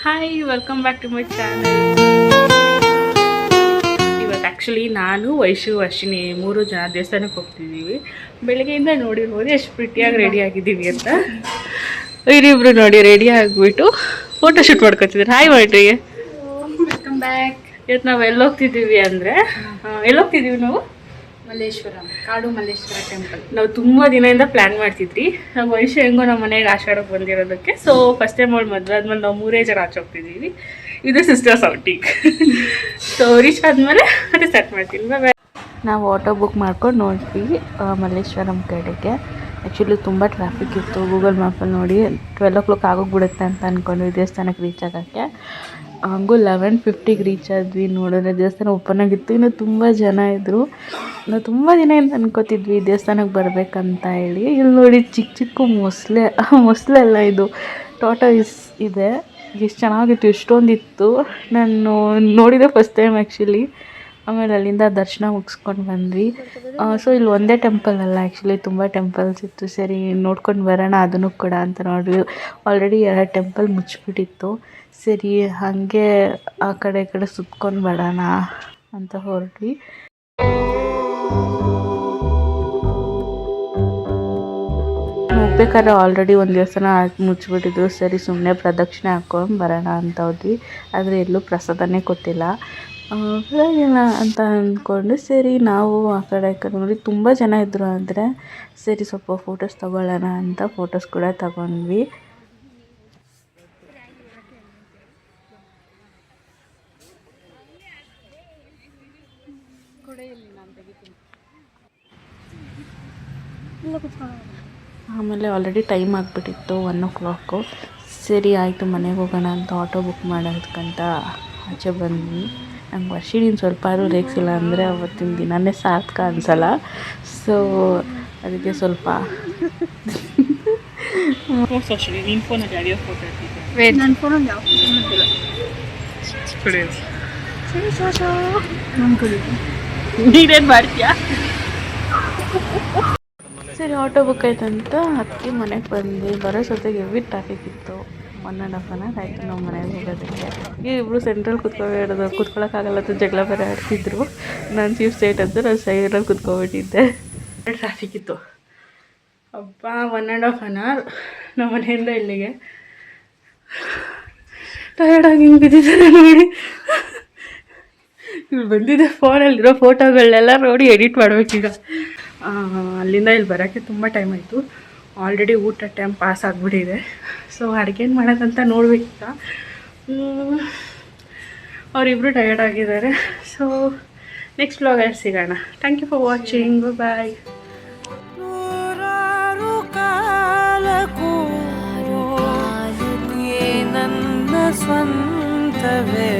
Hi, welcome back to my channel. ಇವತ್ತು actually ನಾನು ವೈಶು ಅಶ್ವಿನಿ 3 ಜನ ದೇವಸ್ಥಾನಕ್ಕೆ ಹೋಗ್ತಿದ್ದೀವಿ. ಬೆಳಗ್ಗೆಯಿಂದ ನೋಡಿರ್ಬೋದು ಎಷ್ಟು ಪ್ರಿಟಿಯಾಗಿ ರೆಡಿ ಆಗಿದ್ದೀವಿ ಅಂತ. ಇವರಿಬ್ರು ನೋಡಿ ರೆಡಿ ಆಗಿಬಿಟ್ಟು ಫೋಟೋ ಶೂಟ್ ಮಾಡ್ಕೊತಿದ್ದಾರೆ. ಹಾಯ್ ಮಾಡ್ರಿಗೆ, ವೆಲ್ಕಮ್ ಬ್ಯಾಕ್. ಇವತ್ತು ನಾವು ಎಲ್ಲೋಗ್ತಿದ್ದೀವಿ ಅಂದರೆ ಎಲ್ಲೋಗ್ತಿದ್ದೀವಿ ನಾವು ಮಲ್ಲೇಶ್ವರ, ಕಾಡು ಮಲ್ಲೇಶ್ವರ ಟೆಂಪಲ್. ನಾವು ತುಂಬ ದಿನದಿಂದ ಪ್ಲ್ಯಾನ್ ಮಾಡ್ತಿದ್ವಿ. ನಾವು ವಯಸ್ಸು ಹೆಂಗೋ ನಮ್ಮ ಮನೆಗೆ ಆಷಾಢಕ್ಕೆ ಬಂದಿರೋದಕ್ಕೆ. ಸೊ ಫಸ್ಟ್ ಟೈಮ್ ಅವಳು ಮದುವೆ ಆದ್ಮೇಲೆ ನಾವು 3 ಜನ ಆಚೆ ಹೋಗ್ತಿದ್ದೀವಿ. ಇದು ಸಿಸ್ಟರ್ಸ್ ಔಟಿಂಗ್. ಸೊ ರೀಚ್ ಆದಮೇಲೆ ಮತ್ತೆ ಸ್ಟಾರ್ಟ್ ಮಾಡ್ತೀನಿ. ಬಾಯ್. ನಾವು ಆಟೋ ಬುಕ್ ಮಾಡ್ಕೊಂಡು ನೋಡ್ತೀವಿ ಮಲ್ಲೇಶ್ವರಂ ಕಡೆಗೆ. ಆ್ಯಕ್ಚುಲಿ ತುಂಬ ಟ್ರಾಫಿಕ್ ಇತ್ತು. ಗೂಗಲ್ ಮ್ಯಾಪಲ್ಲಿ ನೋಡಿ 12 o'clock ಆಗೋಗ್ಬಿಡುತ್ತೆ ಅಂತ ಅಂದ್ಕೊಂಡ್ವಿ ದೇವಸ್ಥಾನಕ್ಕೆ ರೀಚ್ ಆಗೋಕ್ಕೆ. ಹಂಗೂ 11:50ಗೆ ರೀಚ್ ಆದ್ವಿ. ನೋಡಿದ್ರೆ ದೇವಸ್ಥಾನ ಓಪನ್ ಆಗಿತ್ತು. ಇನ್ನು ತುಂಬ ಜನ ಇದ್ದರು. ನಾವು ತುಂಬ ದಿನದಿಂದ ಅನ್ಕೋತಿದ್ವಿ ದೇವಸ್ಥಾನಕ್ಕೆ ಬರಬೇಕಂತ ಹೇಳಿ. ಇಲ್ಲಿ ನೋಡಿ ಚಿಕ್ಕ ಚಿಕ್ಕ ಮೊಸಳೆಲ್ಲ ಇದು ಟಾಟಾಯಿಸ್ ಇದೆ. ಎಷ್ಟು ಚೆನ್ನಾಗಿತ್ತು, ಎಷ್ಟೊಂದಿತ್ತು. ನಾನು ನೋಡಿದೆ ಫಸ್ಟ್ ಟೈಮ್ ಆ್ಯಕ್ಚುಲಿ. ಆಮೇಲೆ ಅಲ್ಲಿಂದ ದರ್ಶನ ಮುಗಿಸ್ಕೊಂಡು ಬಂದ್ವಿ. ಸೊ ಇಲ್ಲಿ ಒಂದೇ ಟೆಂಪಲ್ ಅಲ್ಲ, ಆ್ಯಕ್ಚುಲಿ ತುಂಬ ಟೆಂಪಲ್ಸ್ ಇತ್ತು. ಸರಿ ನೋಡ್ಕೊಂಡು ಬರೋಣ ಅದನ್ನು ಕೂಡ ಅಂತ ನೋಡಿದ್ವಿ. ಆಲ್ರೆಡಿ 2 ಟೆಂಪಲ್ ಮುಚ್ಚಿಬಿಟ್ಟಿತ್ತು. ಸರಿ ಹಾಗೆ ಆ ಕಡೆ ಈ ಕಡೆ ಸುತ್ಕೊಂಡು ಬರೋಣ ಅಂತ ಹೊರಟ್ವಿ. ಹೋಗ್ಬೇಕಾದ್ರೆ ಆಲ್ರೆಡಿ ಒಂದು ದೇವಸ್ಥಾನ ಮುಚ್ಚಿಬಿಟ್ಟಿದ್ರು. ಸರಿ ಸುಮ್ಮನೆ ಪ್ರದಕ್ಷಿಣೆ ಹಾಕ್ಕೊಂಡು ಬರೋಣ ಅಂತ ಹೋದ್ವಿ. ಆದರೆ ಎಲ್ಲೂ ಪ್ರಸಾದನೇ ಕೊಟ್ಟಿಲ್ಲ. ಪರವಾಗಿಲ್ಲ ಅಂತ ಅಂದ್ಕೊಂಡು ಸರಿ ನಾವು ಆ ಕಡೆ ಈ ಕಡೆ ನೋಡಿ ತುಂಬ ಜನ ಇದ್ದರು. ಆದರೆ ಸರಿ ಸ್ವಲ್ಪ ಫೋಟೋಸ್ ತೊಗೊಳ್ಳೋಣ ಅಂತ ಫೋಟೋಸ್ ಕೂಡ ತಗೊಂಡ್ವಿ. ಆಮೇಲೆ ಆಲ್ರೆಡಿ ಟೈಮ್ ಆಗಿಬಿಟ್ಟಿತ್ತು 1 o'clock. ಸರಿ ಆಯಿತು ಮನೆಗೆ ಹೋಗೋಣ ಅಂತ ಆಟೋ ಬುಕ್ ಮಾಡೋದಕ್ಕಂತ ಆಚೆ ಬಂದ್ವಿ. ನಂಗೆ ವರ್ಷಿನ ಸ್ವಲ್ಪ ರೇಗ್ಸಿಲ್ಲ ಅಂದರೆ ಅವತ್ತಿನ ದಿನವೇ ಸಾರ್ಥಕ ಅನಿಸಲ್ಲ. ಸೊ ಅದಕ್ಕೆ ಸ್ವಲ್ಪ ನೀನು ಫೋನಲ್ಲಿ ಯಾವ್ಯಾವ ಫೋಟೋ ಇರ್ತಿದ್ದೆ? ನನ್ನ ಫೋನಲ್ಲಿ ಯಾವ ಫೋಟೋ ನೀನೇನು ಮಾಡ್ತೀಯಾ? ಸರಿ ಆಟೋ ಬುಕ್ ಆಯ್ತಂತ ಹತ್ತಿ ಮನೆಗೆ ಬಂದು ಬರೋ ಜೊತೆಗೆ ಹೆವಿ ಟ್ರಾಫಿಕ್ ಇತ್ತು. 1.5 hour ಆಯಿತು ನಾವು ಮನೆಗೆ ಹೋಗೋದಕ್ಕೆ. ಇಬ್ಬರು ಸೆಂಟ್ರಲ್ ಕುತ್ಕೊಳ್ಳೋಕ್ಕಾಗಲ್ಲ ಅಂತ ಜಗಳ ಬೇರೆ ಆಡ್ತಿದ್ರು. ನಾನು ಚೀಫ್ ಸೈಟ್ ಅಂತ ನಾನು ಸೈಡಲ್ಲಿ ಕುತ್ಕೊಬಿಟ್ಟಿದ್ದೆ. ಟ್ರಾಫಿಕ್ ಇತ್ತು. ಅಬ್ಬ 1.5 hour ನಮ್ಮ ಮನೆಯಿಂದ ಇಲ್ಲಿಗೆ. ಟಯರ್ಡಾಗಿ ಹಿಂಗೆ ಬಿದ್ದಿದ್ದಾರೆ ನೋಡಿ. ಇಲ್ಲಿ ಬಂದಿದ್ದೆ ಫೋನಲ್ಲಿರೋ ಫೋಟೋಗಳನ್ನೆಲ್ಲ ನೋಡಿ ಎಡಿಟ್ ಮಾಡಬೇಕೀಗ. ಅಲ್ಲಿಂದ ಇಲ್ಲಿ ಬರೋಕ್ಕೆ ತುಂಬ ಟೈಮ್ ಆಯಿತು. ಆಲ್ರೆಡಿ ಊಟ ಟೈಮ್ ಪಾಸ್ ಆಗಿಬಿಟ್ಟಿದೆ. ಸೊ ಅಡುಗೇನು ಮಾಡೋದಂತ ನೋಡ್ಬೇಕೀಗ. ಅವರಿಬ್ಬರು ಟಯರ್ಡ್ ಆಗಿದ್ದಾರೆ. ಸೊ ನೆಕ್ಸ್ಟ್ ವ್ಲಾಗಲ್ಲಿ ಸಿಗೋಣ. Thank you for watching. Bye. ನನ್ನ ಸ್ವಂತವೇ